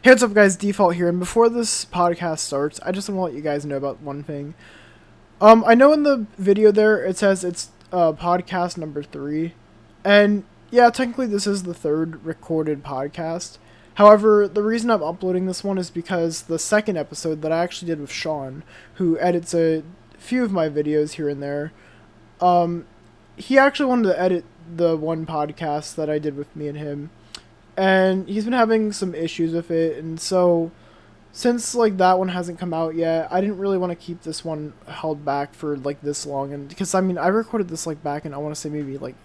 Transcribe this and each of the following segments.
Hey, what's up, guys? Default here, and before this podcast starts, I just want to let you guys know about one thing. I know in the video there it says it's podcast number 3, and yeah, technically this is the third recorded podcast. However, the reason I'm uploading this one is because the second episode that I actually did with Sean, who edits a few of my videos here and there, he actually wanted to edit the one podcast that I did with me and him. And he's been having some issues with it, and so since like that one hasn't come out yet, I didn't really want to keep this one held back for like this long. And because I mean, I recorded this like back in, I want to say maybe like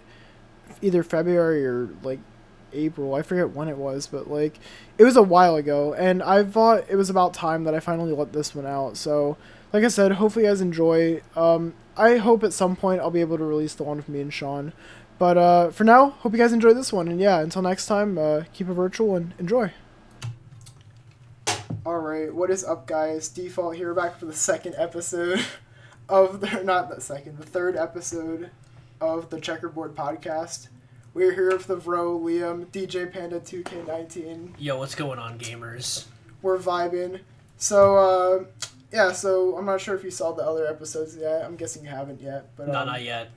either February or like April, I forget when it was, but like it was a while ago, and I thought it was about time that I finally let this one out. So like I said, hopefully you guys enjoy. I hope at some point I'll be able to release the one with me and Sean. But for now, hope you guys enjoy this one. And yeah, until next time, keep it virtual and enjoy. Alright, what is up, guys? Default here, back for the second episode of the, not the second, the third episode of the Checkerboard podcast. We're here with the bro, Liam, DJ Panda 2K19. Yo, what's going on, gamers? We're vibing. So, yeah, so I'm not sure if you saw the other episodes yet. I'm guessing you haven't yet. But No, not yet.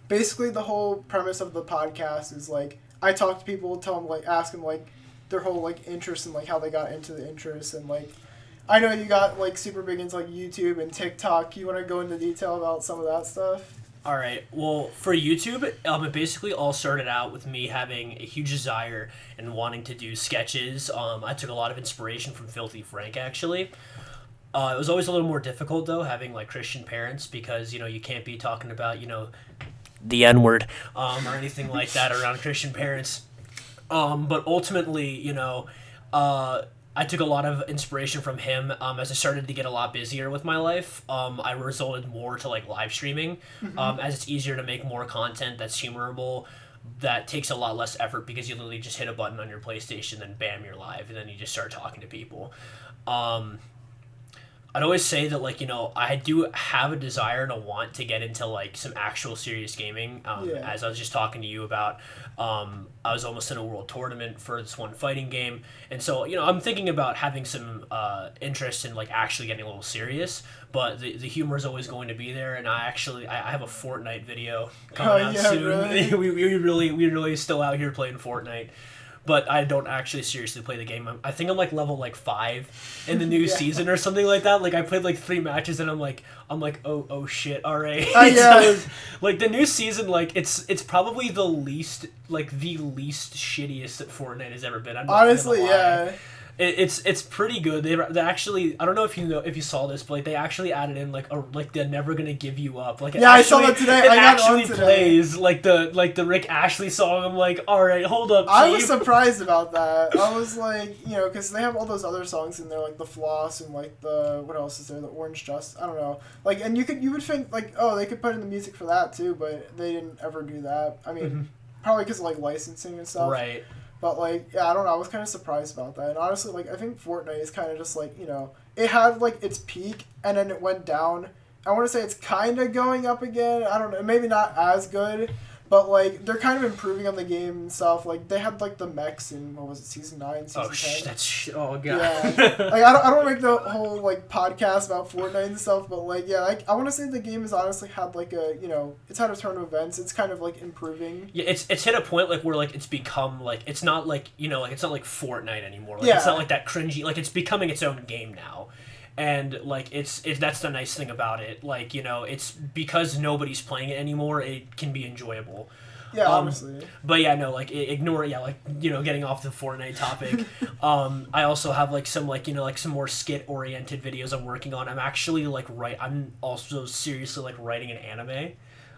Basically, the whole premise of the podcast is, like, I talk to people, tell them, like, ask them, like, their whole, like, interest and, like, how they got into the interest. And, like, I know you got, like, super big into, like, YouTube and TikTok. You want to go into detail about some of that stuff? All right. Well, for YouTube, it basically all started out with me having a huge desire and wanting to do sketches. I took a lot of inspiration from Filthy Frank, actually. It was always a little more difficult, though, having, like, Christian parents because, you know, you can't be talking about, you know, the N-word or anything like that around Christian parents. But ultimately, you know, I took a lot of inspiration from him as I started to get a lot busier with my life. I resorted more to like live streaming as it's easier to make more content that's humorable, that takes a lot less effort because you literally just hit a button on your PlayStation and bam, you're live, and then you just start talking to people. I'd always say that, like, you know, I do have a desire to want to get into, like, some actual serious gaming. As I was just talking to you about, I was almost in a world tournament for this one fighting game. And so, you know, I'm thinking about having some interest in, like, actually getting a little serious. But the humor is always going to be there. And I have a Fortnite video coming out soon. Really? we really still out here playing Fortnite. But I don't actually seriously play the game. I think I'm like level like 5 in the new season or something like that. Like I played like 3 matches and I'm like oh shit, all right. Yeah. So, like the new season, like it's probably the least shittiest that Fortnite has ever been. Honestly, yeah. It's pretty good. They actually, I don't know if you saw this, but like they actually added in like they're never gonna give you up. Like I saw that today. It actually plays like the Rick Ashley song. I'm like, all right, hold up. I was surprised about that. I was like, you know, because they have all those other songs in there, like the Floss and like the what else is there? The Orange Justice. I don't know. Like, and you would think like, oh, they could put in the music for that too, but they didn't ever do that. I mean, probably because of like licensing and stuff. Right. But, like, yeah, I don't know. I was kind of surprised about that. And honestly, like, I think Fortnite is kind of just, like, you know, it had, like, its peak, and then it went down. I want to say it's kind of going up again. I don't know. Maybe not as good. But, like, they're kind of improving on the game and stuff. Like, they had, like, the mechs in, what was it, Season 9, Season 10? Oh, God. Yeah. Like, I don't make the whole, like, podcast about Fortnite and stuff, but, like, yeah, like, I want to say the game has honestly had, like, a, you know, it's had a turn of events. It's kind of, like, improving. Yeah, it's hit a point, like, where, like, it's become, like, it's not, like, you know, like, it's not, like, Fortnite anymore. Like, it's not, like, that cringy, like, it's becoming its own game now. And, like, it's that's the nice thing about it. Like, you know, it's because nobody's playing it anymore, it can be enjoyable. Yeah, honestly. But yeah, no, like ignore, yeah, like, you know, getting off the Fortnite topic. I also have like some, like, you know, like some more skit oriented videos I'm working on. I'm actually like I'm also seriously like writing an anime,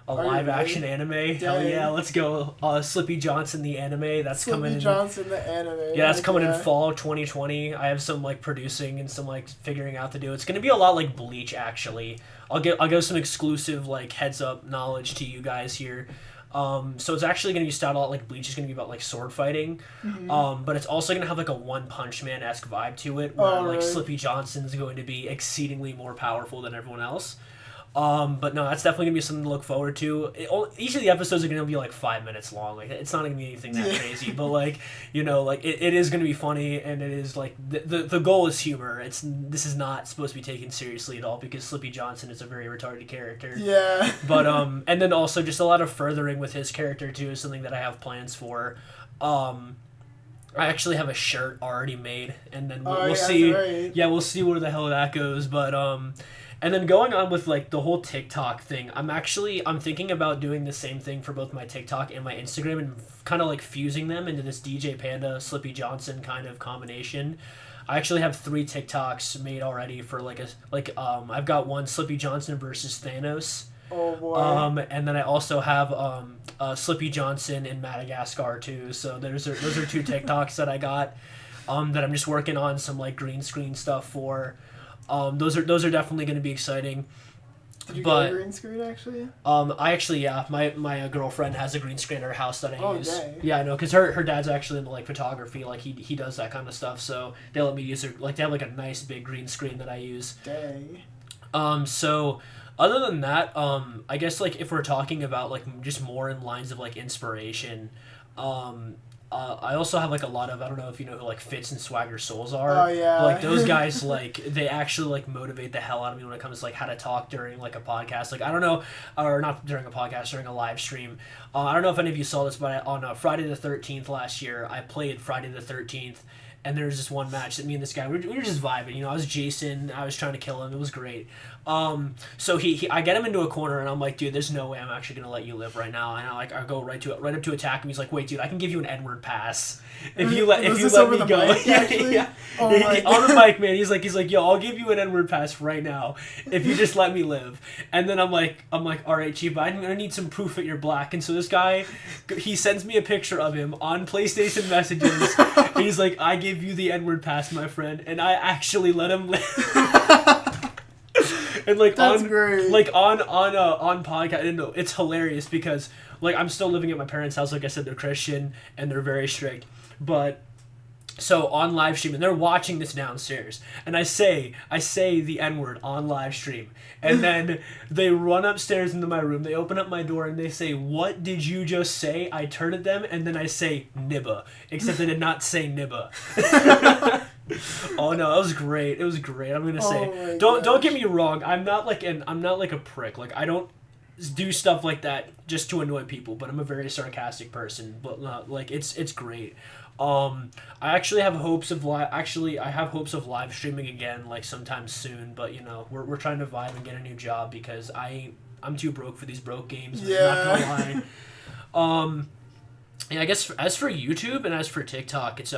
live action anime. Dang. Hell yeah, let's go. Slippy Johnson the anime, that's coming in. Slippy Johnson the anime. Yeah, that's coming in fall 2020. I have some like producing and some like figuring out to do. It's gonna be a lot like Bleach actually. I'll give some exclusive like heads up knowledge to you guys here. So it's actually going to be styled a lot like Bleach. Is going to be about like sword fighting, but it's also going to have like a One Punch Man-esque vibe to it, where like Slippy Johnson's going to be exceedingly more powerful than everyone else. But no, that's definitely gonna be something to look forward to. Each of the episodes are gonna be like 5 minutes long. Like it's not gonna be anything that crazy, but like like it is gonna be funny, and it is like the goal is humor. This is not supposed to be taken seriously at all because Slippy Johnson is a very retarded character. Yeah. But and then also just a lot of furthering with his character too is something that I have plans for. I actually have a shirt already made, and then we'll see. Right. Yeah, we'll see where the hell that goes. But and then going on with like the whole TikTok thing, I'm thinking about doing the same thing for both my TikTok and my Instagram, and kind of like fusing them into this DJ Panda Slippy Johnson kind of combination. I actually have 3 TikToks made already for I've got one Slippy Johnson versus Thanos. Oh boy. And then I also have Slippy Johnson in Madagascar too. So those are 2 TikToks that I got that I'm just working on some like green screen stuff for. Those are definitely going to be exciting. Did you get a green screen actually? My girlfriend has a green screen at her house that I use. Dang. Yeah, I know, because her dad's actually into like photography, like he does that kind of stuff. So they let me use they have like a nice big green screen that I use. Dang. So other than that, I guess like if we're talking about like just more in lines of like inspiration, I also have like a lot of, I don't know if you know who like Fitz and Swagger Souls are. Oh yeah. Like those guys, like they actually like motivate the hell out of me when it comes to like how to talk during like a podcast. Like I don't know, or not during a podcast, during a live stream. I don't know if any of you saw this, but on Friday the 13th last year, I played Friday the 13th. And there was this one match that me and this guy, we were just vibing. I was Jason. I was trying to kill him. It was great. So I get him into a corner, and I'm like, dude, there's no way I'm actually gonna let you live right now. And I go right up to attack him. He's like, wait, dude, I can give you an N-word pass if you let me go. Mic, yeah. Oh my on the mic, man. He's like, yo, I'll give you an N-word pass right now if you just let me live. And then I'm like, all right, Chief, I'm gonna need some proof that you're black. And so this guy, he sends me a picture of him on PlayStation Messages, and he's like, I give you the N-word pass, my friend, and I actually let him live. And like that's great. Like on podcast, and it's hilarious because like I'm still living at my parents' house. Like I said, they're Christian and they're very strict, but. So on live stream, and they're watching this downstairs, and I say the N-word on live stream, and then they run upstairs into my room, they open up my door, and they say, "What did you just say?" I turn at them, and then I say nibba, except I did not say nibba. Oh no, it was great. It was great. I'm gonna say, don't get me wrong. I'm not like a prick. Like I don't do stuff like that just to annoy people, but I'm a very sarcastic person. But like it's great. I actually have hopes of live streaming again, like sometime soon. But we're trying to vibe and get a new job because I'm too broke for these broke games. Yeah. I'm not gonna lie. Yeah, I guess as for YouTube and as for TikTok, it's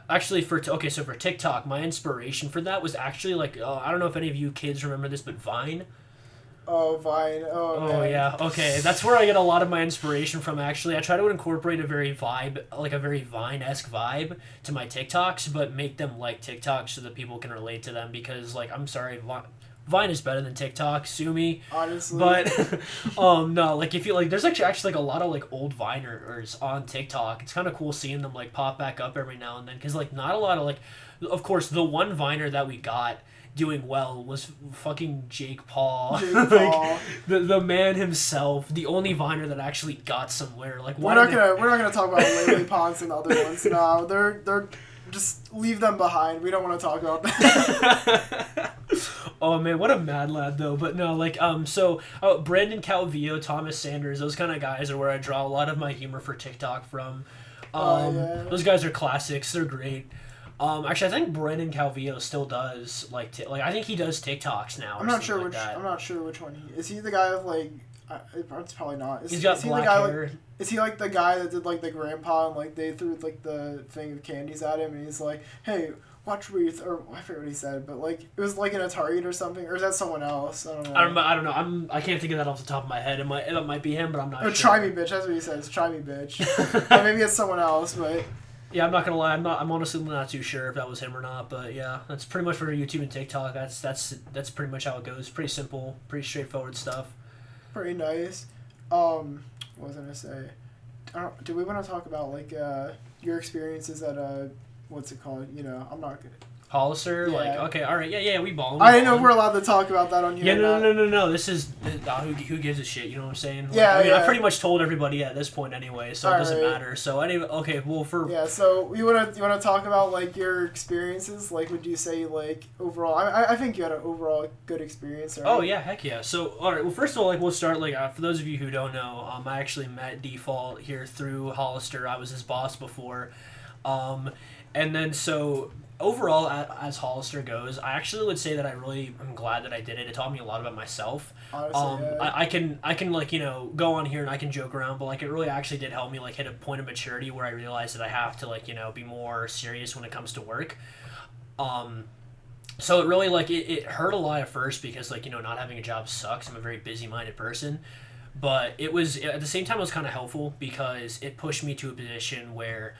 actually for TikTok, my inspiration for that was actually like I don't know if any of you kids remember this, but Vine. Oh, Vine. Oh, yeah. Okay, that's where I get a lot of my inspiration from, actually. I try to incorporate a very Vine-esque vibe to my TikToks, but make them like TikToks so that people can relate to them, because, like, I'm sorry, Vine is better than TikTok, sue me. Honestly. But, no, like, if you, like, there's actually, like, a lot of, like, old Viners on TikTok. It's kind of cool seeing them, like, pop back up every now and then, because, like, not a lot of, like, of course, the one Viner that we got doing well was fucking Jake Paul. Like, the man himself, the only Viner that actually got somewhere. Like we're not gonna talk about Lily Ponce and the other ones. No, they're just leave them behind. We don't want to talk about that. Oh man, what a mad lad though. But no, like Brandon Calvillo, Thomas Sanders, those kind of guys are where I draw a lot of my humor for TikTok from. Yeah. Those guys are classics. They're great. Actually, I think Brandon Calvillo still does like I think he does TikToks now. I'm not sure which one he is. He the guy with like it's probably not. He's got black hair. Is he like the guy that did like the grandpa and like they threw like the thing of candies at him and he's like, hey, watch where you or I forget what he said, but like it was like in a Target or something, or is that someone else? I don't know. I don't know. I can't think of that off the top of my head. It might be him, but I'm not sure. Try me, bitch. That's what he says. Try me, bitch. Maybe it's someone else, but. Yeah, I'm not gonna lie. I'm honestly not too sure if that was him or not. But yeah, that's pretty much for YouTube and TikTok. That's pretty much how it goes. Pretty simple, pretty straightforward stuff. Pretty nice. What was I gonna say? Do we want to talk about like your experiences at what's it called? I'm not gonna. Hollister, Yeah. like, okay, all right, yeah, we ball. I didn't know if we're allowed to talk about that on here. Yeah, no. This is who gives a shit? You know what I'm saying? Like, Yeah, I mean, yeah. I pretty much told everybody at this point anyway, so it doesn't matter. So anyway, okay, well Yeah, so you wanna talk about like your experiences? Like, would you say like overall? I think you had an overall good experience. Right? Oh yeah, heck yeah. So all right, well first of all, like we'll start like for those of you who don't know, I actually met Default here through Hollister. I was his boss before, and then so. Overall, as Hollister goes, I actually would say that I really am glad that I did it. It taught me a lot about myself. Honestly, yeah. I can like go on here and I can joke around, but like it really actually did help me like hit a point of maturity where I realized that I have to like be more serious when it comes to work. So it really like it hurt a lot at first because like not having a job sucks. I'm a very busy minded person, but it was at the same time it was kind of helpful because it pushed me to a position where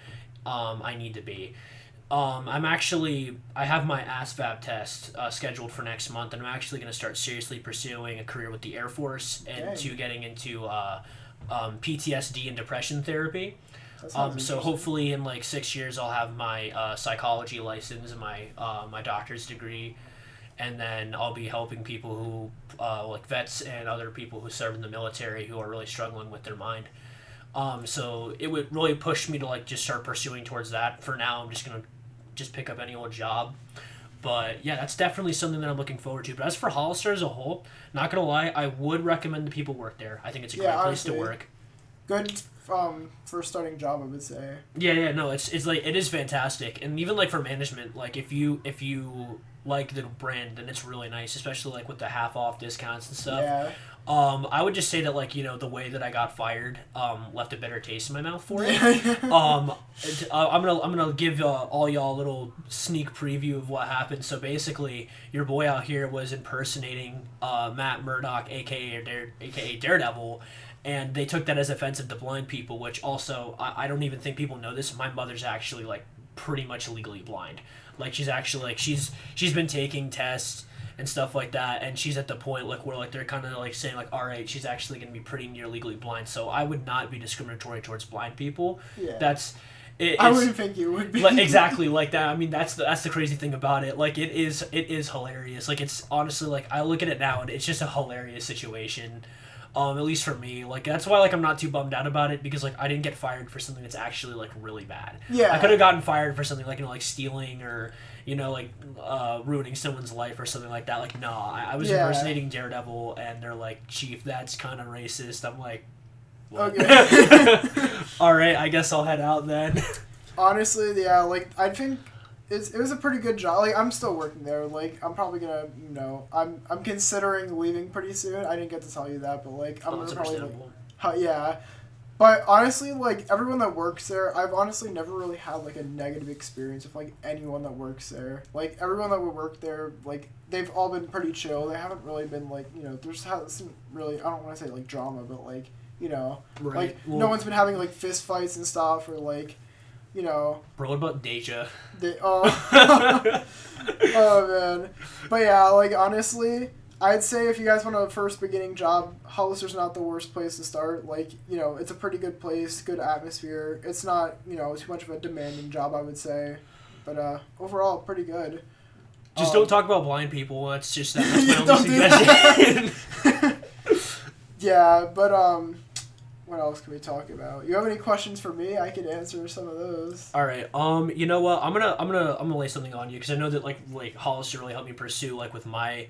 I need to be. I have my ASVAB test scheduled for next month, and I'm actually going to start seriously pursuing a career with the Air Force and to getting into PTSD and depression therapy. So hopefully in like 6 years I'll have my psychology license and my doctor's degree, and then I'll be helping people who like vets and other people who serve in the military who are really struggling with their mind. So it would really push me to like just start pursuing towards that. For now, I'm just gonna pick up any old job. But yeah, that's definitely something that I'm looking forward to. But as for Hollister as a whole, not gonna lie, I would recommend the people work there. I think it's a great place to work. Good first starting job, I would say. Yeah, no, it's like it is fantastic, and even like for management, like if you like the brand, then it's really nice, especially like with the half off discounts and stuff. Yeah. I would just say that like the way that I got fired left a bitter taste in my mouth for it. I'm gonna give all y'all a little sneak preview of what happened. So basically, your boy out here was impersonating Matt Murdock, aka Daredevil, and they took that as offensive to blind people. Which also I don't even think people know this. My mother's actually like pretty much legally blind. Like she's actually like she's been taking tests and stuff like that, and she's at the point like where like they're kind of like saying like, all right, she's actually gonna be pretty near legally blind. So I would not be discriminatory towards blind people. Yeah. I wouldn't think you would be. Like, exactly like that. I mean, that's the crazy thing about it. Like it is hilarious. Like it's honestly like I look at it now and it's just a hilarious situation. At least for me, like that's why like I'm not too bummed out about it because like I didn't get fired for something that's actually like really bad. Yeah. I could have gotten fired for something like like stealing or like ruining someone's life or something like that. Like no, I was impersonating Daredevil and they're like, Chief, that's kind of racist. I'm like, what? Okay. All right, I guess I'll head out then. Honestly, yeah, like I think it was a pretty good job. Like I'm still working there. Like I'm probably gonna, I'm considering leaving pretty soon. I didn't get to tell you that, but like I'm gonna probably yeah. But honestly, like everyone that works there, I've honestly never really had like a negative experience with like anyone that works there. Like everyone that would work there, like they've all been pretty chill. They haven't really been like there's hasn't really, I don't want to say like drama, but like right. Like no one's been having like fist fights and stuff or like. Bro, what about Deja? Oh man, but yeah, like honestly, I'd say if you guys want a first beginning job, Hollister's not the worst place to start. Like it's a pretty good place, good atmosphere. It's not too much of a demanding job, I would say, but overall pretty good. Just don't talk about blind people. That's just that's my only suggestion. Yeah, but what else can we talk about? You have any questions for me? I could answer some of those. All right. You know what? I'm gonna lay something on you because I know that like Hollister really helped me pursue like with my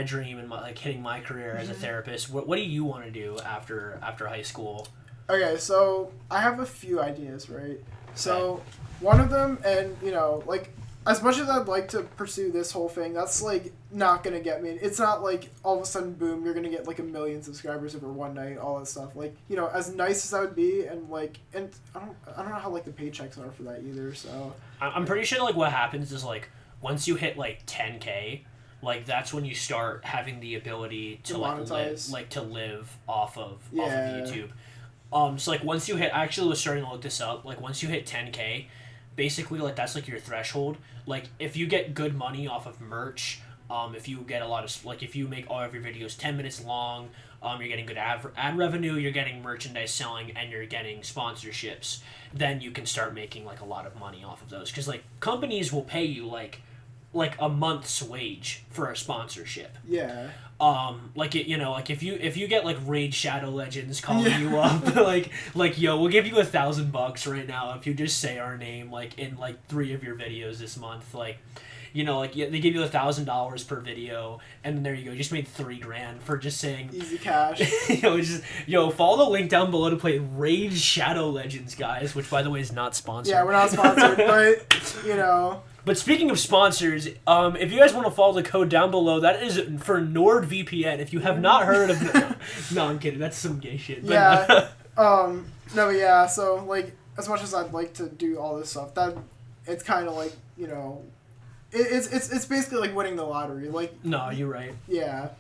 dream and like hitting my career as a therapist. What do you want to do after high school? Okay, so I have a few ideas, right? So one of them, and like as much as I'd like to pursue this whole thing, that's like not gonna get me. It's not like all of a sudden, boom, you're gonna get like 1 million subscribers over one night, all that stuff. Like as nice as that would be, and like, and I don't know how like the paychecks are for that either. So I'm pretty sure like what happens is like once you hit like 10K, like that's when you start having the ability to live off of YouTube. So like once you hit, I actually was starting to look this up. Like once you hit 10K. Basically, like that's like your threshold. Like if you get good money off of merch, if you get a lot of like if you make all of your videos 10 minutes long, you're getting good ad revenue, you're getting merchandise selling, and you're getting sponsorships. Then you can start making like a lot of money off of those because like companies will pay you like like a month's wage for a sponsorship. Yeah. Like it, you know, like if you get like Raid Shadow Legends calling you up, like yo, we'll give you $1,000 right now if you just say our name like in like 3 of your videos this month, like. You know, like they give you $1,000 per video, and then there you go. You just made $3,000 for just saying easy cash. Follow the link down below to play Raid Shadow Legends, guys. Which, by the way, is not sponsored. Yeah, we're not sponsored, but you know. But speaking of sponsors, if you guys want to follow the code down below, that is for NordVPN. If you have not heard of, no, I'm kidding. That's some gay shit. But, yeah. No, but yeah. So like, as much as I'd like to do all this stuff, that it's kind of like, you know. It's basically like winning the lottery. Like, no, you're right. Yeah.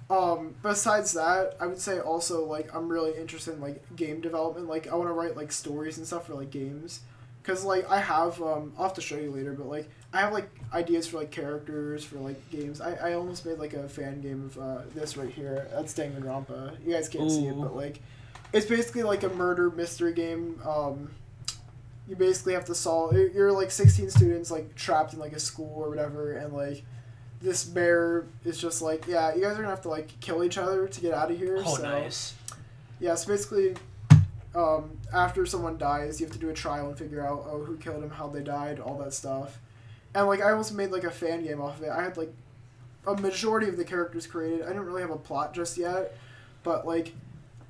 Besides that, I would say also like I'm really interested in like game development. Like I want to write like stories and stuff for like games, cause like I have I'll have to show you later, but like I have like ideas for like characters for like games. I almost made like a fan game of this right here. That's Danganronpa. You guys can't see it, but like it's basically like a murder mystery game. You basically have to solve. You're like 16 students like trapped in like a school or whatever, and like this bear is just like, yeah, you guys are gonna have to like kill each other to get out of here. Oh, so, nice. Yeah, so basically, after someone dies, you have to do a trial and figure out who killed him, how they died, all that stuff. And like I almost made like a fan game off of it. I had like a majority of the characters created. I didn't really have a plot just yet, but like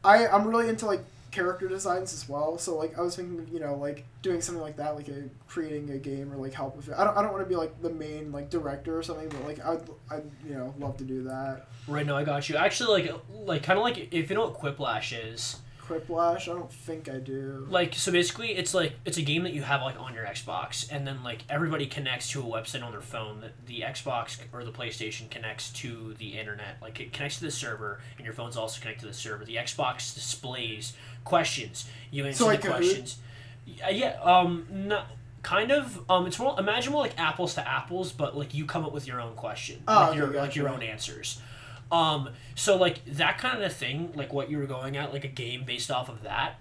I'm really into like character designs as well, so like I was thinking of, you know, like doing something like that, like creating a game or like help with it. I don't want to be like the main like director or something, but like I'd you know love to do that. Right, no, I got you. Actually, like kind of like if you know what Quiplash is. Quiplash? I don't think I do. Like, so basically, it's a game that you have like on your Xbox, and then like everybody connects to a website on their phone. That the Xbox or the PlayStation connects to the internet. Like it connects to the server, and your phone's also connected to the server. The Xbox displays questions. You answer the questions. Not kind of. It's more imagine more like apples to apples, but like you come up with your own question, your own answers. So like that kind of thing, like what you were going at, like a game based off of that,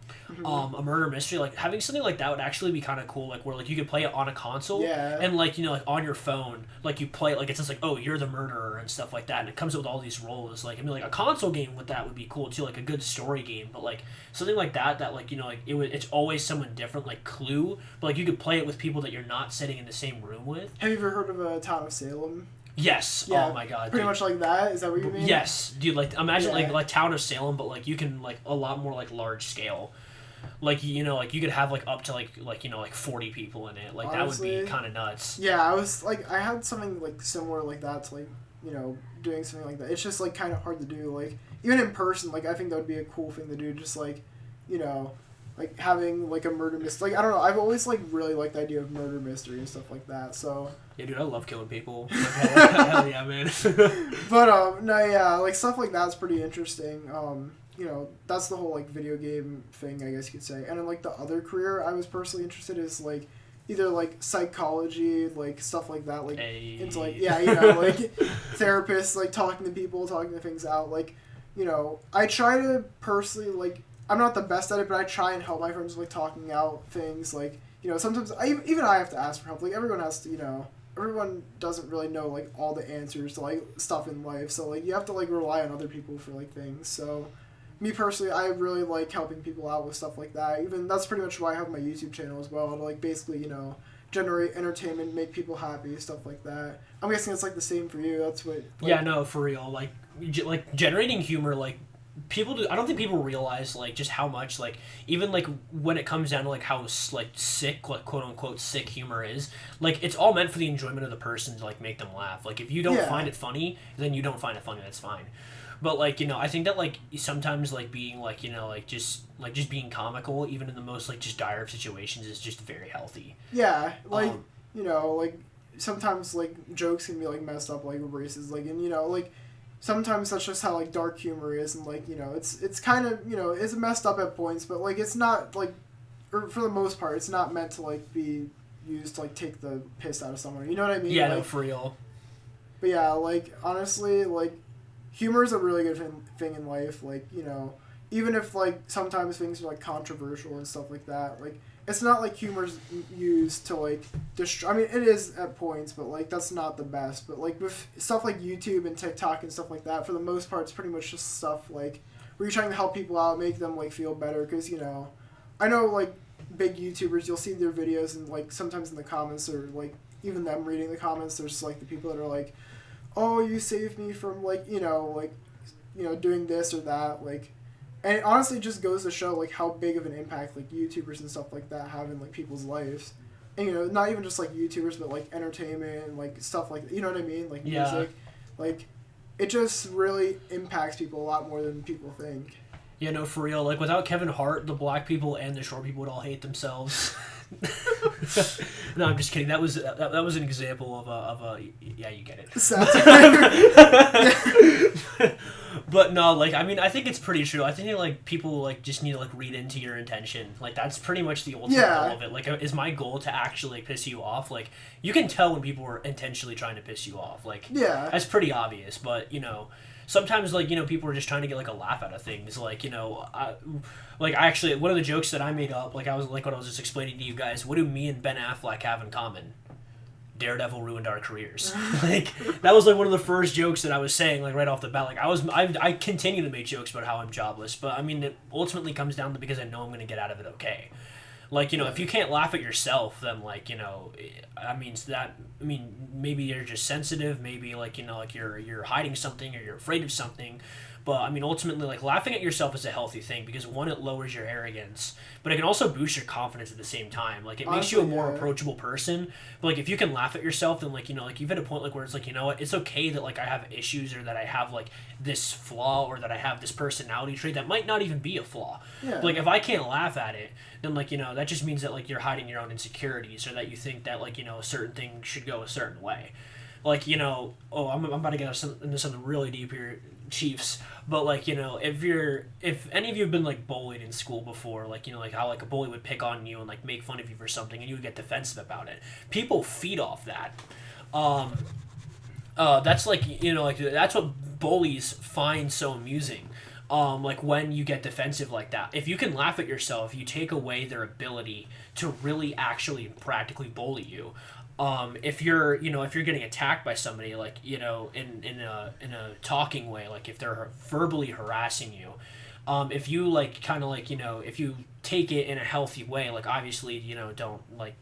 a murder mystery, like having something like that would actually be kind of cool, like where like you could play it on a console, and like, you know, like on your phone, like you play it, like it says like, oh, you're the murderer and stuff like that, and it comes up with all these roles. Like I mean, like a console game with that would be cool too, like a good story game, but like something like that like, you know, like it's always someone different, like Clue, but like you could play it with people that you're not sitting in the same room with. Have you ever heard of a Town of Salem? Yes. Yeah, oh my god. Pretty much like that. Is that what you mean? Yes, dude. Like imagine like Town of Salem, but like you can like a lot more like large scale. Like, you know, like you could have like up to like you know like 40 people in it. Like honestly, that would be kind of nuts. Yeah, I had something like similar like that to like, you know, doing something like that. It's just like kind of hard to do. Like even in person, like I think that would be a cool thing to do. Just like, you know, like having like a murder mystery. Like I don't know. I've always like really liked the idea of murder mystery and stuff like that. So. Yeah, dude, I love killing people. Like, hell yeah, man. But no, yeah, like stuff like that's pretty interesting. You know, that's the whole like video game thing, I guess you could say. And then like the other career I was personally interested in is like either like psychology, like stuff like that, like into like you know, like therapists, like talking to people, talking to things out. Like, you know, I try to personally like I'm not the best at it, but I try and help my friends with like talking out things. Like, you know, sometimes even I have to ask for help. Like everyone has to, you know. Everyone doesn't really know like all the answers to like stuff in life, so like you have to like rely on other people for like things. So me personally, I really like helping people out with stuff like that. Even that's pretty much why I have my YouTube channel as well, to like basically, you know, generate entertainment, make people happy, stuff like that. I'm guessing it's like the same for you. That's what yeah, no, for real. Like generating humor, like people do. I don't think people realize like just how much like even like when it comes down to like how like sick, like quote unquote sick humor is, like it's all meant for the enjoyment of the person to like make them laugh. Like if you don't find it funny, then you don't find it funny. That's fine. But like, you know, I think that like sometimes like being like, you know, like just being comical even in the most like just dire of situations is just very healthy. Yeah, like you know, like sometimes like jokes can be like messed up, like races, like, and you know, like. Sometimes that's just how like dark humor is, and like, you know, it's kind of, you know, it's messed up at points, but like it's not like, or for the most part, it's not meant to like be used to like take the piss out of someone. You know what I mean? Yeah, like, no, for real. But yeah, like honestly, like humor is a really good thing in life. Like, you know, even if like sometimes things are like controversial and stuff like that, like it's not like humor's used to like I mean, it is at points, but like that's not the best. But like with stuff like YouTube and TikTok and stuff like that, for the most part, it's pretty much just stuff like where you're trying to help people out, make them like feel better. Because I know like big YouTubers, you'll see their videos and like sometimes in the comments or like even them reading the comments, there's like the people that are like, oh, you saved me from like doing this or that, like. And it honestly just goes to show like how big of an impact like YouTubers and stuff like that have in like people's lives, and not even just like YouTubers, but like entertainment and like stuff like what I mean, like music, like it just really impacts people a lot more than people think. Yeah, no, for real. Like without Kevin Hart, the black people and the short people would all hate themselves. No, I'm just kidding. That was an example of a yeah, you get it. But no, like I mean, I think it's pretty true. I think like people like just need to like read into your intention. Like that's pretty much the ultimate goal of it. Like, is my goal to actually piss you off? Like you can tell when people are intentionally trying to piss you off. Like that's pretty obvious. But sometimes like people are just trying to get like a laugh out of things. Like I actually one of the jokes that I made up, like I was like when I was just explaining to you guys, what do me and Ben Affleck have in common? Daredevil ruined our careers. Like that was like one of the first jokes that I was saying like right off the bat. Like I continue to make jokes about how I'm jobless, but I mean it ultimately comes down to because I know I'm gonna get out of it okay. Like if you can't laugh at yourself, then like maybe you're just sensitive, maybe like like you're hiding something or you're afraid of something. But I mean, ultimately, like laughing at yourself is a healthy thing because one, it lowers your arrogance, but it can also boost your confidence at the same time. Like it makes you a more approachable person. But like if you can laugh at yourself, then like like you've hit a point like where it's like what, it's okay that like I have issues or that I have like this flaw or that I have this personality trait that might not even be a flaw. Yeah. But, like if I can't laugh at it, then like that just means that like you're hiding your own insecurities or that you think that like a certain thing should go a certain way. Like I'm about to get into something really deep here, Chiefs. But like if any of you have been like bullied in school before, like like how like a bully would pick on you and like make fun of you for something and you would get defensive about it. People feed off that. That's like like that's what bullies find so amusing. Like when you get defensive like that, if you can laugh at yourself, you take away their ability to really actually practically bully you. If you're getting attacked by somebody like in a talking way, like if they're verbally harassing you, if you like kind of like if you take it in a healthy way, like obviously don't like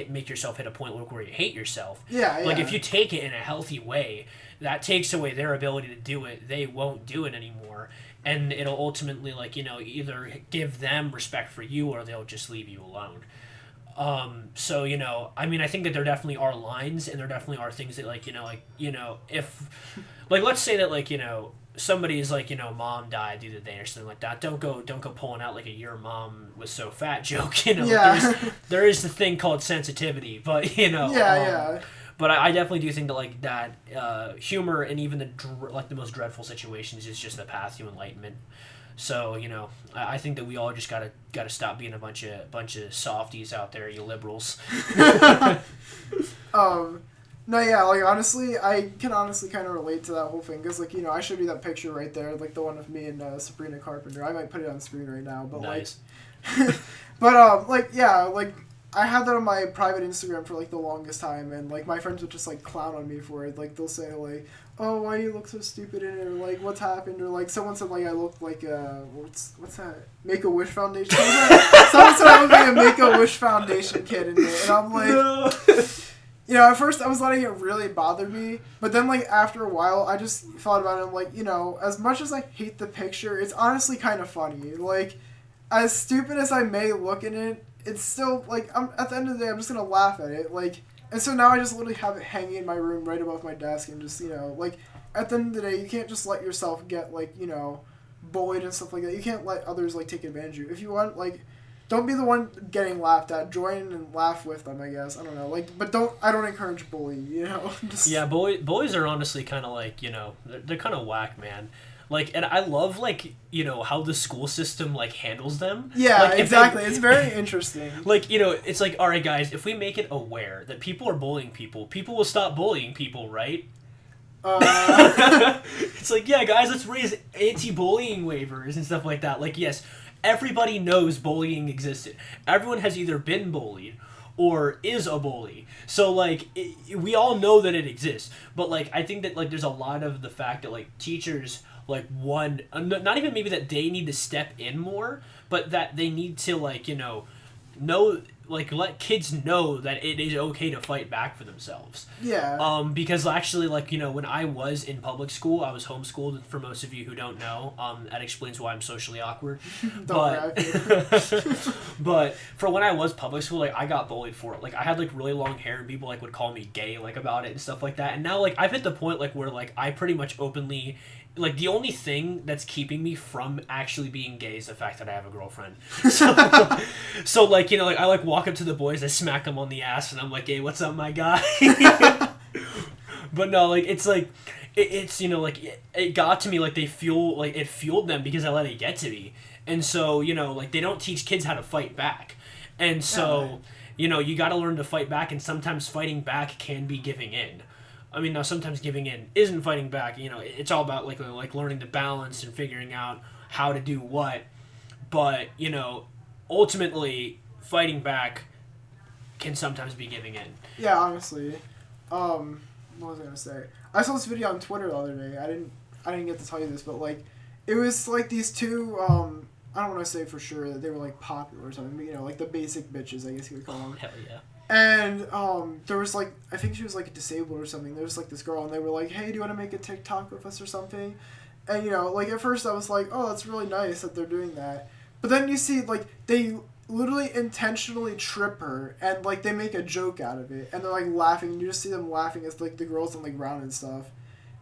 make yourself hit a point where you hate yourself. Like if you take it in a healthy way, that takes away their ability to do it. They won't do it anymore, and it'll ultimately like either give them respect for you or they'll just leave you alone. So I mean I think that there definitely are lines and there definitely are things that like if like let's say that like somebody's like mom died the other day or something like that, don't go pulling out like a your mom was so fat joke. There is the thing called sensitivity, but but I definitely do think that like that humor and even the most dreadful situations is just the path to enlightenment. So I think that we all just gotta stop being a bunch of softies out there, you liberals. No, yeah, like honestly, I can honestly kind of relate to that whole thing because like I showed you that picture right there, like the one of me and Sabrina Carpenter. I might put it on screen right now, but nice. Like, but like yeah, like I had that on my private Instagram for like the longest time, and like my friends would just like clown on me for it. Like they'll say like, "Oh, why do you look so stupid in it?" Or like, "What's happened?" Or like someone said like I look like what's that? Make-A-Wish Foundation. Someone said I look like a Make-A-Wish Foundation kid in it, and I'm like, no. At first I was letting it really bother me, but then like after a while I just thought about it. I'm like, as much as I hate the picture, it's honestly kind of funny. Like, as stupid as I may look in it, it's still, like, at the end of the day, I'm just going to laugh at it, like, and so now I just literally have it hanging in my room right above my desk, and just, like, at the end of the day, you can't just let yourself get, like, bullied and stuff like that. You can't let others, like, take advantage of you. If you want, like, don't be the one getting laughed at. Join and laugh with them, I guess. I don't know, like, but I don't encourage bullying, Just... Yeah, bullies are honestly kind of, like, they're kind of whack, man. Like, and I love, like, how the school system, like, handles them. Yeah, like, exactly. It's very interesting. Like, it's like, all right, guys, if we make it aware that people are bullying people will stop bullying people, right? It's like, yeah, guys, let's raise anti-bullying waivers and stuff like that. Like, yes, everybody knows bullying existed. Everyone has either been bullied or is a bully. So, like, we all know that it exists. But, like, I think that, like, there's a lot of the fact that, like, teachers, like, not even maybe that they need to step in more, but that they need to, like, know, like, let kids know that it is okay to fight back for themselves. Yeah. Because actually, like, when I was in public school, I was homeschooled. For most of you who don't know, that explains why I'm socially awkward. But but for when I was public school, like, I got bullied for it. Like, I had, like, really long hair, and people, like, would call me gay, like, about it and stuff like that. And now, like, I've hit the point, like, where, like, I pretty much openly, like, the only thing that's keeping me from actually being gay is the fact that I have a girlfriend. So like, like, I, like, walk up to the boys, I smack them on the ass, and I'm like, hey, what's up, my guy? But no, like, it's, like, it's, like, it got to me, like, it fueled them because I let it get to me. And so, like, they don't teach kids how to fight back. And so, you got to learn to fight back, and sometimes fighting back can be giving in. I mean, now sometimes giving in isn't fighting back. It's all about like learning to balance and figuring out how to do what. But ultimately, fighting back can sometimes be giving in. Yeah, honestly. What was I gonna say? I saw this video on Twitter the other day. I didn't get to tell you this, but like, it was like these two. I don't want to say for sure that they were like popular or something, but like the basic bitches, I guess you would call them. Hell yeah. And there was like, I think she was like disabled or something. There was like this girl, and they were like, "Hey, do you want to make a TikTok with us or something?" And like at first I was like, "Oh, that's really nice that they're doing that." But then you see like they literally intentionally trip her, and like they make a joke out of it, and they're like laughing, and you just see them laughing as like the girls on the ground and stuff.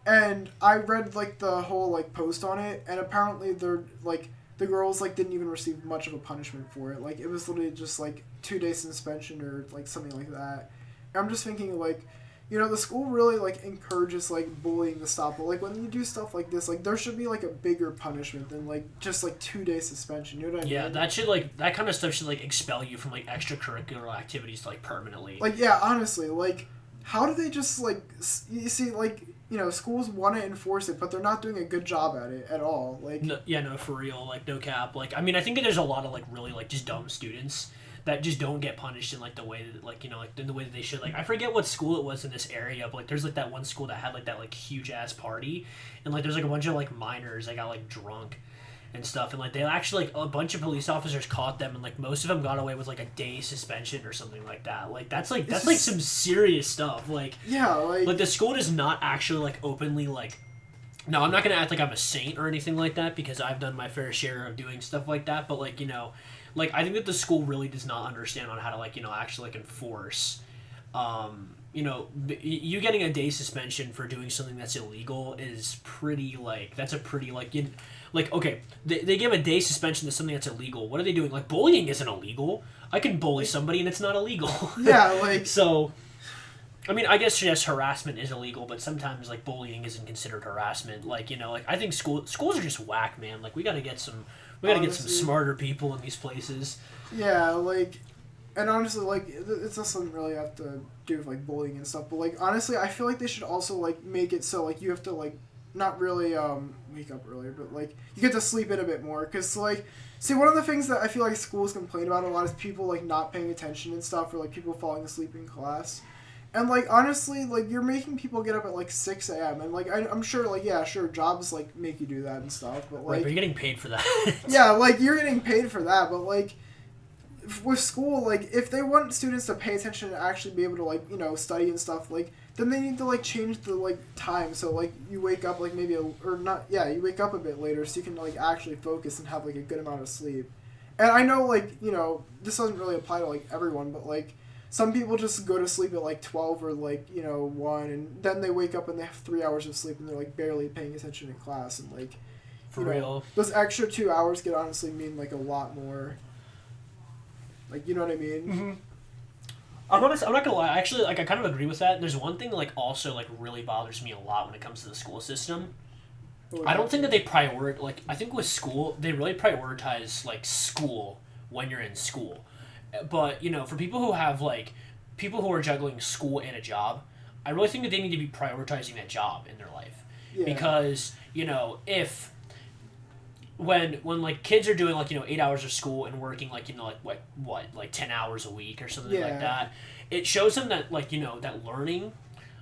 And I read like the whole like post on it, and apparently they're like, the girls like didn't even receive much of a punishment for it. Like it was literally just like 2 days suspension or like something like that. And I'm just thinking like, the school really like encourages like bullying to stop, but like when you do stuff like this, like there should be like a bigger punishment than like just like 2 day suspension. You know what I mean? Yeah, that should like, that kind of stuff should like expel you from like extracurricular activities like permanently. Like, yeah, honestly, like how do they just like, you see like, schools want to enforce it, but they're not doing a good job at it at all. Like, no, for real, like, no cap. Like, I mean, I think that there's a lot of like really like just dumb students that just don't get punished in like the way that like like in the way that they should. Like, I forget what school it was in this area, but like there's like that one school that had like that like huge ass party, and like there's like a bunch of like minors that got like drunk and stuff, and like they actually like a bunch of police officers caught them, and like most of them got away with like a day suspension or something like that. Like that's like some serious stuff. Like, yeah, like the school does not actually like openly like, no, I'm not gonna act like I'm a saint or anything like that, because I've done my fair share of doing stuff like that, but like, like I think that the school really does not understand on how to like actually like enforce you getting a day suspension for doing something that's illegal is pretty like, that's a pretty like, like, okay, they give a day suspension to something that's illegal. What are they doing? Like, bullying isn't illegal. I can bully somebody and it's not illegal. Yeah, like, so I mean, I guess yes, harassment is illegal, but sometimes like bullying isn't considered harassment. Like, like I think schools are just whack, man. Like we gotta get some smarter people in these places. Yeah, like, and honestly, like, it doesn't really have to do with like bullying and stuff, but like honestly, I feel like they should also like make it so like you have to like not really wake up earlier, but like you get to sleep in a bit more, because like, see, one of the things that I feel like schools complain about a lot is people like not paying attention and stuff, or like people falling asleep in class. And like honestly, like you're making people get up at like 6 a.m. and like I'm sure like, yeah, sure, jobs like make you do that and stuff, but like, right, but you're getting paid for that. Yeah, like you're getting paid for that, but like with school, like if they want students to pay attention and actually be able to like study and stuff, like then they need to like change the like time, so like you wake up like maybe you wake up a bit later so you can like actually focus and have like a good amount of sleep. And I know like this doesn't really apply to like everyone, but like some people just go to sleep at like 12 or like 1, and then they wake up and they have 3 hours of sleep and they're like barely paying attention in class, and like for real, those extra 2 hours could honestly mean like a lot more. Like, you know what I mean? Mm-hmm. I'm not gonna lie. Actually, like I kind of agree with that. There's one thing that like also like really bothers me a lot when it comes to the school system. I don't think that they I think with school they really prioritize like school when you're in school, but for people who are juggling school and a job, I really think that they need to be prioritizing that job in their life. Yeah. Because if when like kids are doing like 8 hours of school and working like like 10 hours a week or something like that, it shows them that like that learning,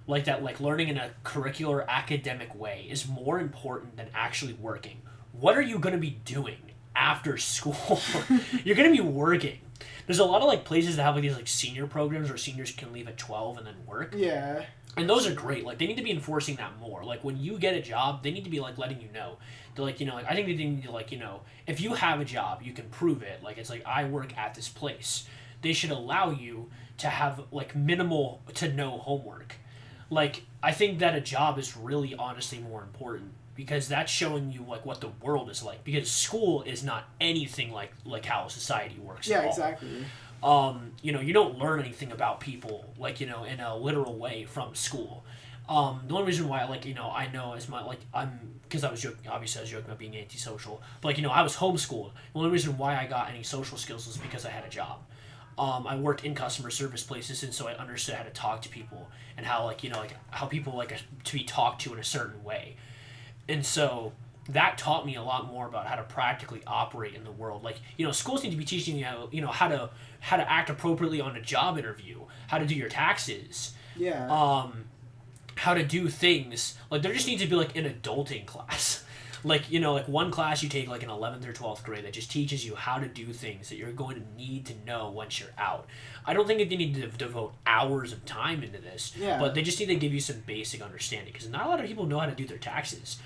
like learning in a curricular academic way is more important than actually working. What are you going to be doing after school? You're going to be working. There's a lot of like places that have like these like senior programs where seniors can leave at 12 and then work. Yeah. And those are great. Like, they need to be enforcing that more. Like, when you get a job, they need to be, like, letting you know. They're like, like, I think they need to, like, if you have a job, you can prove it. Like, it's like, I work at this place. They should allow you to have, like, minimal to no homework. Like, I think that a job is really, honestly, more important. Because that's showing you, like, what the world is like. Because school is not anything like how society works Yeah, at all. exactly. You don't learn anything about people, like, in a literal way from school. The only reason why, like, I know as my, like, because I was joking, obviously I was joking about being antisocial, but, like, I was homeschooled. The only reason why I got any social skills was because I had a job. I worked in customer service places, and so I understood how to talk to people, and how, like, like, how people like to be talked to in a certain way. And so that taught me a lot more about how to practically operate in the world. Like, schools need to be teaching you how to act appropriately on a job interview, how to do your taxes. Yeah. How to do things. Like, there just needs to be like an adulting class. Like, like one class you take like in 11th or 12th grade that just teaches you how to do things that you're going to need to know once you're out. I don't think that they need to devote hours of time into this, but they just need to give you some basic understanding, because not a lot of people know how to do their taxes.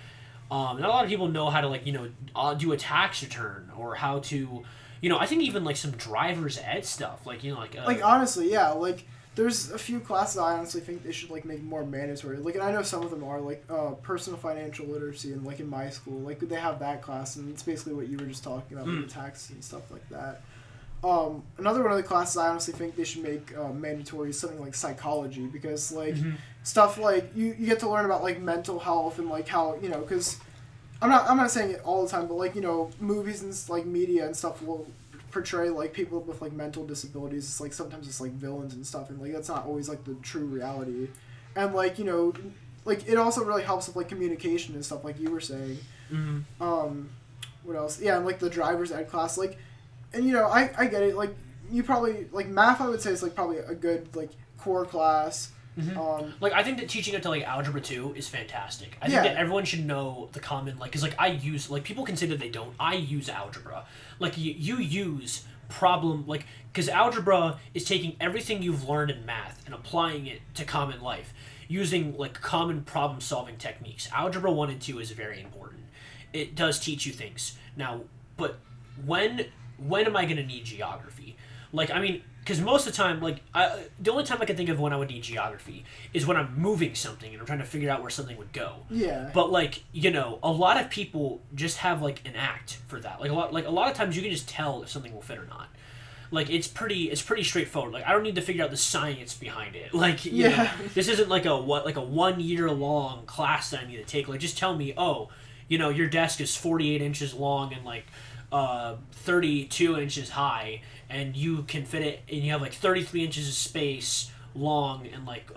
Not a lot of people know how to, like, do a tax return, or how to, I think even, like, some driver's ed stuff, like, like, honestly, yeah, like, there's a few classes I honestly think they should, like, make more mandatory. Like, and I know some of them are, like, personal financial literacy, and, like, in my school, like, they have that class, and it's basically what you were just talking about, with the taxes and stuff like that. Another one of the classes I honestly think they should make mandatory is something like psychology, because, like, stuff like, you get to learn about, like, mental health, and, like, how, because I'm not saying it all the time, but, like, movies and, like, media and stuff will portray, like, people with, like, mental disabilities. It's, like, sometimes it's, like, villains and stuff, and, like, that's not always, like, the true reality. And, like, like, it also really helps with, like, communication and stuff, like you were saying. What else? Yeah, and, like, the driver's ed class, like, and, I get it, like, you probably, like, math, I would say, is, like, probably a good, like, core class. Like, I think that teaching it to, like, Algebra 2 is fantastic. I think that everyone should know the common, like, because, like, I use, like, people can say that they don't. I use algebra. Like, you use problem, like, because algebra is taking everything you've learned in math and applying it to common life, using, like, common problem-solving techniques. Algebra 1 and 2 is very important. It does teach you things. Now, but when am I going to need geography? Like, I mean, because most of the time, like, the only time I can think of when I would need geography is when I'm moving something and I'm trying to figure out where something would go. Yeah. But, like, a lot of people just have, like, an act for that. Like, a lot of times you can just tell if something will fit or not. Like, it's pretty straightforward. Like, I don't need to figure out the science behind it. Like, you know, this isn't like a 1 year long class that I need to take. Like, just tell me, oh, your desk is 48 inches long and, like, 32 inches high, and you can fit it, and you have like 33 inches of space long and like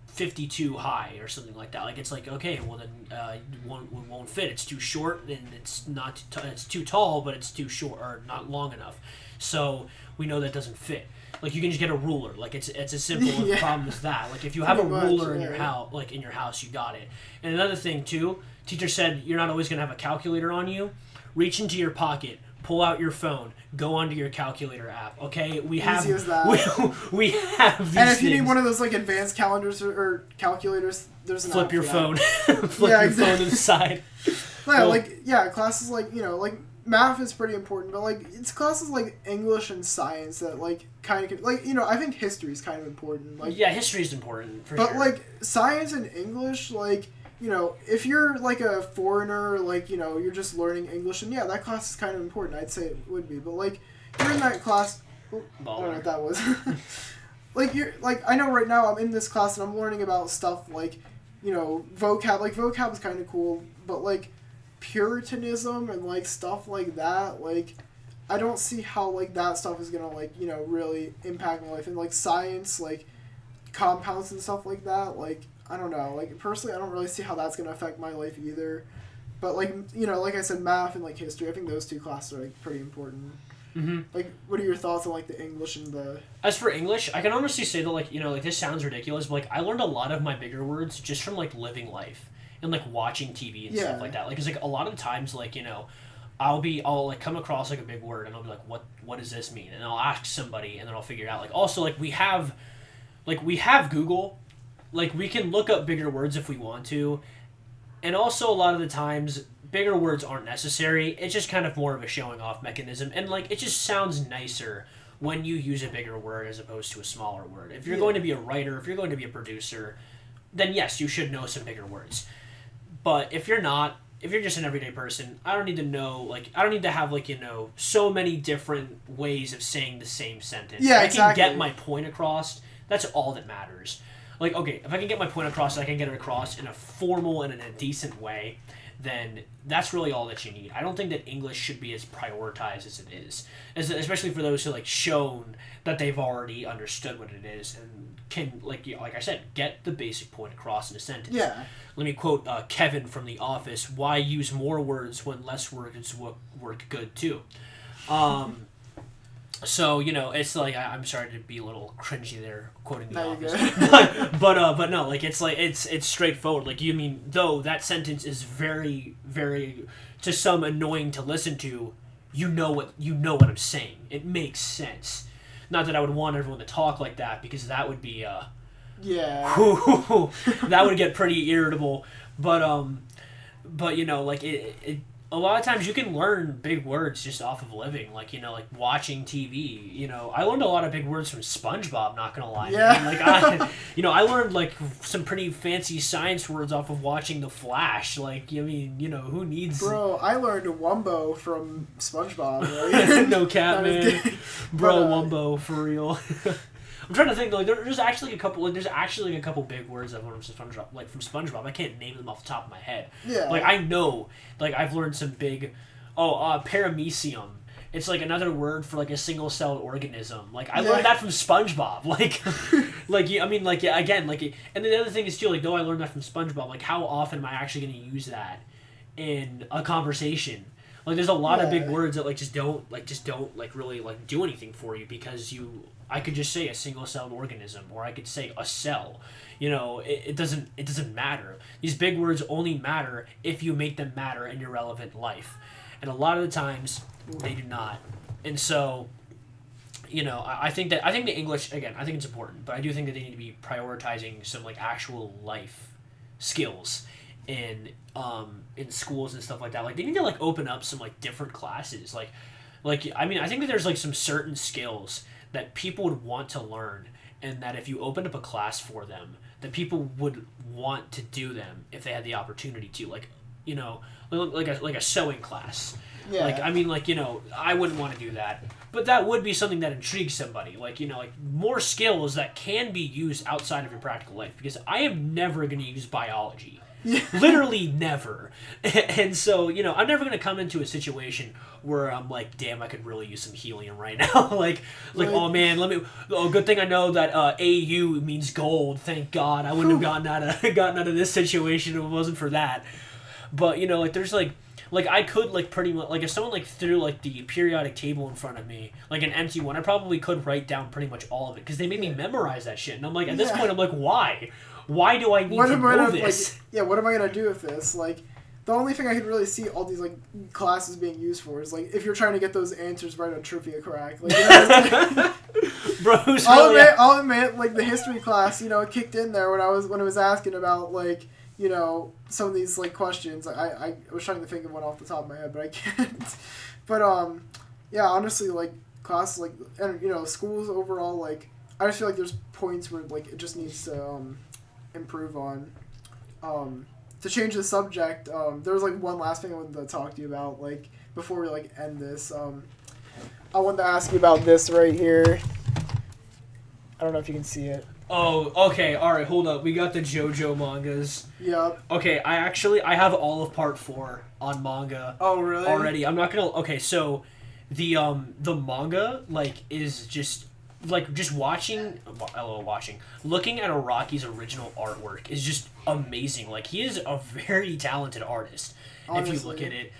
52 high or something like that. Like, it's like, okay, well then it won't fit. It's too short, and it's not. It's too tall, but it's too short or not long enough. So we know that doesn't fit. Like, you can just get a ruler. Like, it's as simple a problem as that. Like, if you have a ruler in your house, like in your house, you got it. And another thing too, teacher said you're not always gonna have a calculator on you. Reach into your pocket, pull out your phone, go onto your calculator app. Okay, we have easy as that. We have these and if you things. need one of those like advanced calendars or calculators, there's an flip app your for phone, that. flip your phone to the side. Yeah, classes like like math is pretty important, but like it's classes like English and science that like kind of like I think history is kind of important. Like history is important for sure. But like science and English, like. If you're like a foreigner, like, you're just learning English, and yeah, that class is kind of important. I'd say it would be. But like, you're in that class. I don't know what that was. I know right now I'm in this class and I'm learning about stuff like, vocab. Like, vocab is kind of cool, but like, Puritanism and like stuff like that, like, I don't see how like that stuff is gonna like, really impact my life. And like science, like, compounds and stuff like that, like, I don't know. Like, personally, I don't really see how that's going to affect my life either. But like like I said, math and like history, I think those two classes are like pretty important. Mm-hmm. Like, what are your thoughts on like the English and the? As for English, I can honestly say that like like this sounds ridiculous, but like I learned a lot of my bigger words just from like living life and like watching TV and stuff like that. Like, 'cause like a lot of the times like I'll like come across like a big word and I'll be like, what does this mean? And I'll ask somebody and then I'll figure it out. Like also like we have Google, like we can look up bigger words if we want to, and also a lot of the times bigger words aren't necessary. It's just kind of more of a showing off mechanism, and like it just sounds nicer when you use a bigger word as opposed to a smaller word. If you're going to be a writer, if you're going to be a producer, then yes, you should know some bigger words. But if you're not, if you're just an everyday person, I don't need to know, like, I don't need to have, like, so many different ways of saying the same sentence. Yeah, if I can get my point across, that's all that matters. Like, okay, if I can get my point across and I can get it across in a formal and in a decent way, then that's really all that you need. I don't think that English should be as prioritized as it is, especially for those who like shown that they've already understood what it is and can like I said, get the basic point across in a sentence. Yeah. Let me quote Kevin from The Office: "Why use more words when less words work good too?" So it's like I'm sorry to be a little cringy there quoting The Office, but no, like it's straightforward. Like though that sentence is very very to some annoying to listen to, you know what I'm saying. It makes sense. Not that I would want everyone to talk like that because that would be that would get pretty irritable. But like it a lot of times you can learn big words just off of living, like like watching TV. I learned a lot of big words from SpongeBob. Not gonna lie, man. Like I learned like some pretty fancy science words off of watching The Flash. Like who needs? Bro, I learned Wumbo from SpongeBob. Right? No cap, man. Bro, Wumbo for real. I'm trying to think. Like, there's actually a couple. Like, there's actually like a couple big words I've learned from SpongeBob. Like from SpongeBob, I can't name them off the top of my head. Yeah. Like I know. Like I've learned some big. Paramecium. It's like another word for like a single-celled organism. Like I learned that from SpongeBob. Like, again. Like, and then the other thing is too. Like, though I learned that from SpongeBob. Like, how often am I actually going to use that in a conversation? Like, there's a lot of big words that just don't really like do anything for you because I could just say a single-celled organism, or I could say a cell. It doesn't matter. These big words only matter if you make them matter in your relevant life, and a lot of the times they do not. And so, I think the English, again, I think it's important, but I do think that they need to be prioritizing some like actual life skills in schools and stuff like that. Like they need to like open up some like different classes. I think that there's like some certain skills that people would want to learn, and that if you opened up a class for them, that people would want to do them if they had the opportunity to. Like a sewing class. Yeah. Like I wouldn't want to do that, but that would be something that intrigues somebody. Like more skills that can be used outside of your practical life, because I am never going to use biology. Literally never. And so, I'm never going to come into a situation where I'm like, damn, I could really use some helium right now. Oh man, good thing I know that AU means gold. Thank God. I wouldn't have gotten out of this situation if it wasn't for that. But, there's I could pretty much, if someone threw the periodic table in front of me, an empty one, I probably could write down pretty much all of it, because they made me memorize that shit. And I'm at this point, I'm why? Why do I need to know this? What am I going to do with this? The only thing I could really see all these classes being used for is if you're trying to get those answers right on trivia correct. Bro, I'll admit, the history class, it kicked in there when it was asking about some of these questions. I was trying to think of one off the top of my head, but I can't. But honestly, classes and schools overall, I just feel there's points where it just needs to improve on. To change the subject, there was one last thing I wanted to talk to you about before we end this. I wanted to ask you about this right here. I don't know if you can see it. Oh, okay, alright, hold up. We got the JoJo mangas. Yep. Okay, I have all of part 4 on manga. Oh, really? Already. I'm not gonna... Okay, so the manga, is just like just watching, looking at Araki's original artwork is just amazing. Like he is a very talented artist. Honestly. If you look at it,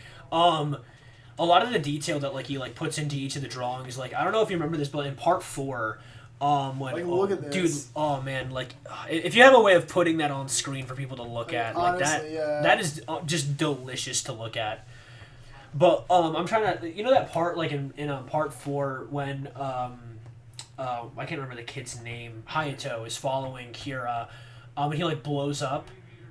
a lot of the detail that like he like puts into each of the drawings, like I don't know if you remember this, but in part 4, when like, look at this. dude, oh man, like if you have a way of putting that on screen for people to look at, like honestly, that is just delicious to look at. But I'm trying to, that part like in part 4 when I can't remember the kid's name. Hayato is following Kira, and he like blows up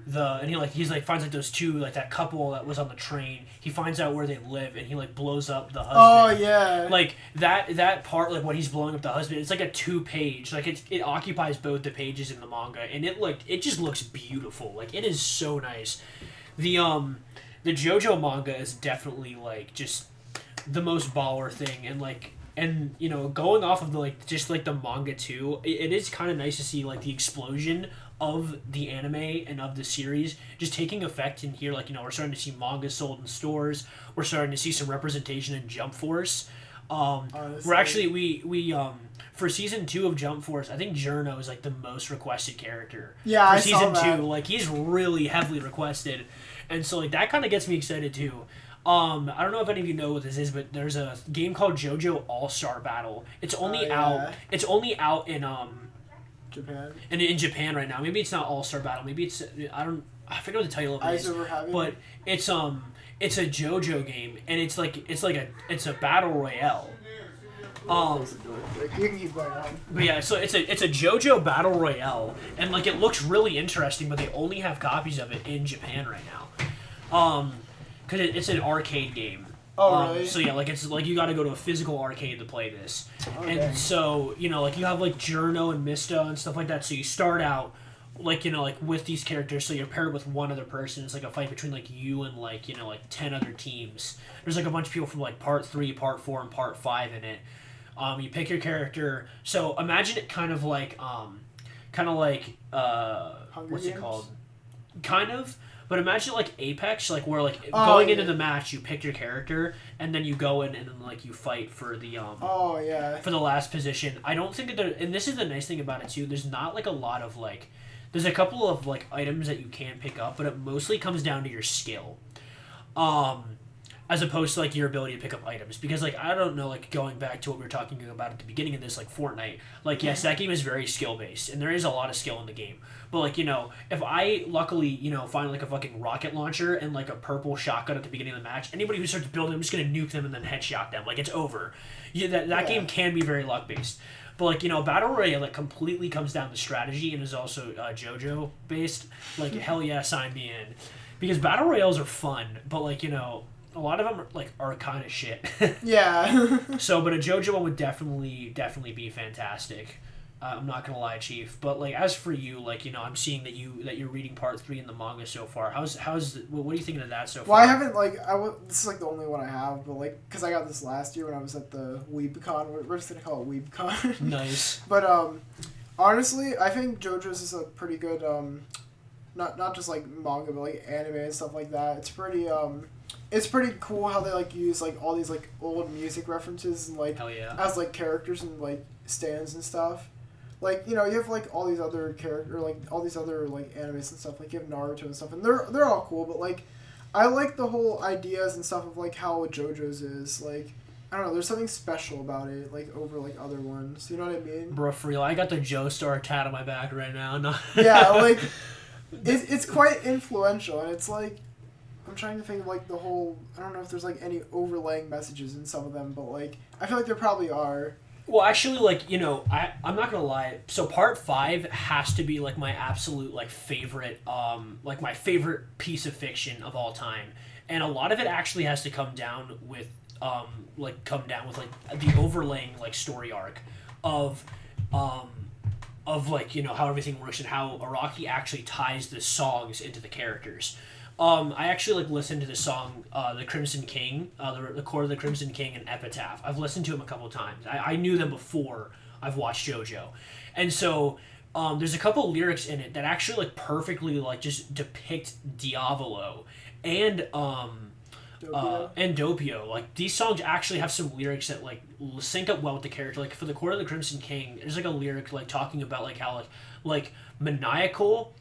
he's like finds like those two, like that couple that was on the train. He finds out where they live and he like blows up the husband. Oh yeah. Like that part, like when he's blowing up the husband, it's like a 2-page. Like it occupies both the pages in the manga, and it just looks beautiful. Like it is so nice. The JoJo manga is definitely like just the most baller thing, and going off of the like just like the manga too, it is kind of nice to see like the explosion of the anime and of the series just taking effect in here. Like we're starting to see manga sold in stores. We're starting to see some representation in Jump Force. We're actually we for season 2 of Jump Force, I think Journo is like the most requested character. Yeah, for I season saw that. 2, like he's really heavily requested, and so like that kind of gets me excited too. I don't know if any of you know what this is, but there's a game called JoJo All-Star Battle. It's only out. It's only out in Japan. In Japan right now. Maybe it's not All-Star Battle. Maybe it's I forget what the title of it is. But it's a JoJo game, and it's a battle royale. You can keep going on. But yeah, so it's a JoJo battle royale, and like it looks really interesting, but they only have copies of it in Japan right now. Because it's an arcade game. Oh, really? So yeah, like it's like you got to go to a physical arcade to play this. Okay. And so like you have like Journo and Mista and stuff like that. So you start out like like with these characters. So you're paired with one other person. It's like a fight between like you and like 10 other teams. There's like a bunch of people from like part 3, part 4, and part 5 in it. You pick your character. So imagine it kind of like what's Games? it called? Kind of. But imagine like Apex, like where like going into the match, you pick your character, and then you go in and then like you fight for the for the last position. I don't think that and this is the nice thing about it too. There's not like a lot of like, there's a couple of like items that you can pick up, but it mostly comes down to your skill, as opposed to like your ability to pick up items. Because like I don't know, like going back to what we were talking about at the beginning of this, like Fortnite, like yes, that game is very skill based, and there is a lot of skill in the game. But like if I luckily find like a fucking rocket launcher and like a purple shotgun at the beginning of the match, anybody who starts building, I'm just gonna nuke them and then headshot them. Like it's over. That game can be very luck based. But like Battle Royale like completely comes down to strategy and is also JoJo based. Like hell yeah, sign me in, because Battle Royales are fun, but like a lot of them are kind of shit. Yeah. So, but a JoJo one would definitely be fantastic. I'm not gonna lie, Chief. But like, as for you, like I'm seeing that you're reading part 3 in the manga so far. What are you thinking of that so far? Well, I haven't this is like the only one I have, but like because I got this last year when I was at the WeebCon. We're just gonna call it WeebCon. Nice. But honestly, I think JoJo's is a pretty good not just like manga, but like anime and stuff like that. It's pretty cool how they like use like all these like old music references and like hell yeah. as like characters and like stands and stuff. Like you have like all these other like animes and stuff. Like you have Naruto and stuff, and they're all cool. But like, I like the whole ideas and stuff of like how JoJo's is. Like I don't know, there's something special about it. Like over like other ones. You know what I mean? Bro, for real, I got the Joestar tat on my back right now. No. Yeah, like it's quite influential, and it's like. I'm trying to think of like the whole. I don't know if there's like any overlaying messages in some of them, but like I feel like there probably are. Well, actually, like I'm not gonna lie. So part 5 has to be like my absolute like favorite, like my favorite piece of fiction of all time, and a lot of it actually has to come down with like the overlaying like story arc of like how everything works and how Araki actually ties the songs into the characters. I actually listened to the song The Crimson King, the Core of the Crimson King and Epitaph. I've listened to them a couple times. I knew them before I've watched JoJo. And so there's a couple lyrics in it that actually perfectly just depict Diavolo and and Doppio. Like, these songs actually have some lyrics that, like, sync up well with the character. Like, for the Court of the Crimson King, there's, like, a lyric, like, talking about, like, how, like maniacal,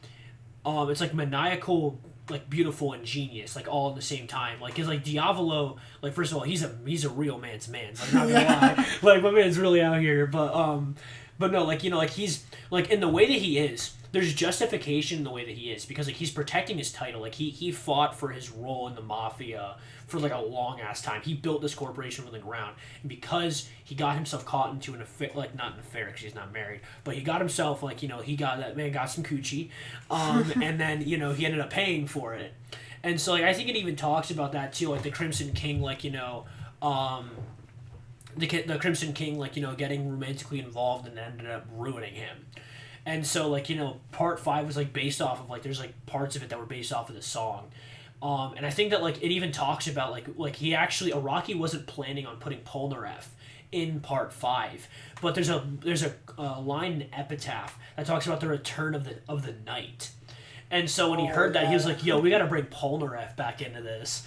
it's, like, maniacal, like, beautiful and genius, like, all at the same time. Like, cause, like, Diavolo, like, first of all, he's a real man's man. So I'm not gonna lie. Like, my man's really out here. But no, like, you know, like, he's, like, in the way that he is, there's justification in the way that he is, because, like, he's protecting his title. Like, he fought for his role in the mafia for, like, a long-ass time. He built this corporation from the ground. And because he got himself caught into an affair, like, not an affair because he's not married, but he got himself, like, you know, that man got some coochie, and then, you know, he ended up paying for it. And so, like, I think it even talks about that, too, like, the Crimson King, like, you know, the Crimson King, like, you know, getting romantically involved and ended up ruining him. And so, like, you know, part 5 was, like, based off of, like, there's, like, parts of it that were based off of the song. And I think that, like, it even talks about, like he actually, Araki wasn't planning on putting Polnareff in part 5. But there's a line in Epitaph that talks about the return of the night. And so when he heard that, he was like, yo, we gotta bring Polnareff back into this.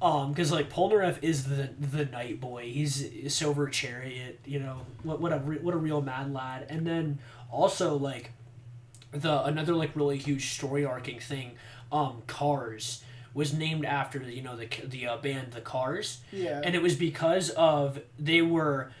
Because, like, Polnareff is the night boy. He's Silver Chariot, you know, what a real mad lad. And then also, like, another, like, really huge story arcing thing, Cars was named after, you know, the band The Cars. Yeah. And it was because of, they were,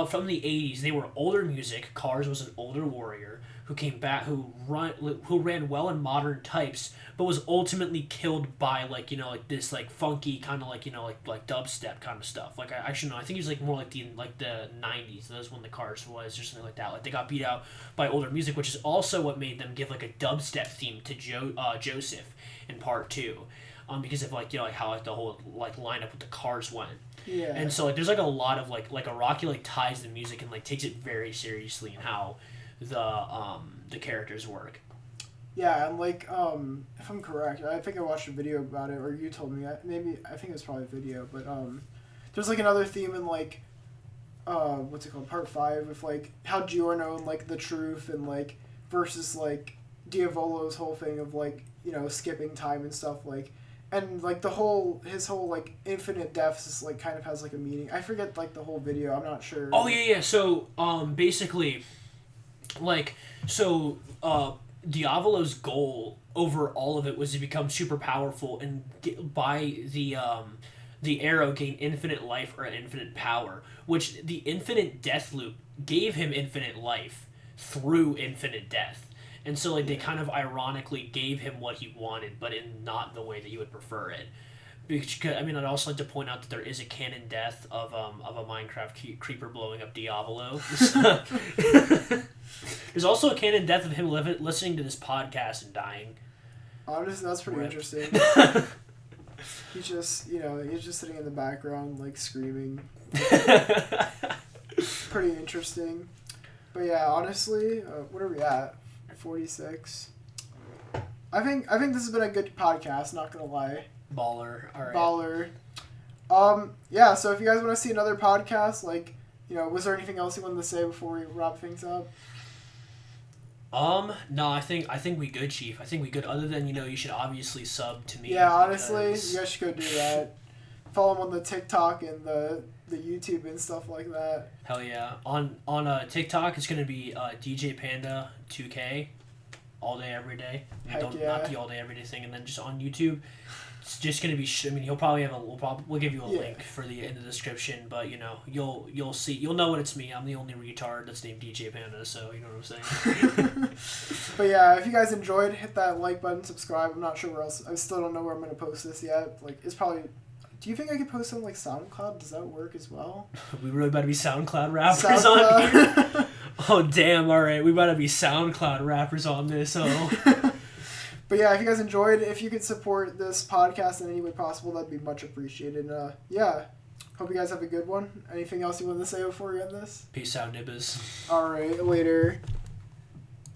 from the 80s, they were older music. Cars was an older warrior who came back, who ran well in modern types, but was ultimately killed by, like, you know, like, this, like, funky kind of, like, you know, like dubstep kind of stuff. Like, I actually, no, I think he was, like, more like the 90s. That was when the Cars was, or something like that. Like, they got beat out by older music, which is also what made them give, like, a dubstep theme to Joseph in part 2. Because of, like, you know, like, how, like, the whole, like, lineup with the Cars went. Yeah. And so, like, there's, like, a lot of, like Araki, like, ties the music and, like, takes it very seriously in how the characters work. Yeah, and, like, if I'm correct, I think I watched a video about it, or you told me. I think it was probably a video, but there's, like, another theme in, like, what's it called, part 5, with, like, how Giorno and, like, the truth, and, like, versus, like, Diavolo's whole thing of, like, you know, skipping time and stuff, like, and, like, his whole, like, infinite deaths is, like, kind of has, like, a meaning. I forget, like, the whole video. I'm not sure. Oh, yeah. So, basically, like, so, Diavolo's goal over all of it was to become super powerful and by the arrow gain infinite life or infinite power, which the infinite death loop gave him infinite life through infinite death. And so, like, they kind of ironically gave him what he wanted, but in not the way that he would prefer it. Because, I mean, I'd also like to point out that there is a canon death of a Minecraft creeper blowing up Diavolo. There's also a canon death of him listening to this podcast and dying. Honestly, that's pretty interesting. He's just sitting in the background, like, screaming. Pretty interesting. But yeah, honestly, what are we at? 46. I think this has been a good podcast, not gonna lie. Baller. All right. Baller. Yeah, so if you guys want to see another podcast, like, you know, was there anything else you wanted to say before we wrap things up? No, I think we good, Chief. I think we good. Other than, you know, you should obviously sub to me. Yeah, honestly, you guys should go do that. Follow him on the TikTok and the YouTube and stuff like that. Hell yeah. On TikTok, it's gonna be DJ Panda 2K, all day every day. Not the all day every day thing. And then just on YouTube, it's just gonna be. I mean, he'll probably have we'll give you a link for in the description. But, you know, you'll see, you'll know when it's me. I'm the only retard that's named DJ Panda, so you know what I'm saying. But yeah, if you guys enjoyed, hit that like button, subscribe. I'm not sure where else. I still don't know where I'm gonna post this yet. Like, it's probably. Do you think I could post on, like, SoundCloud? Does that work as well? We really about to be SoundCloud rappers on here? Oh, damn, alright. We about to be SoundCloud rappers on this, oh. But yeah, if you guys enjoyed, if you could support this podcast in any way possible, that'd be much appreciated. Yeah, hope you guys have a good one. Anything else you want to say before we end this? Peace out, nibbers. Alright, later.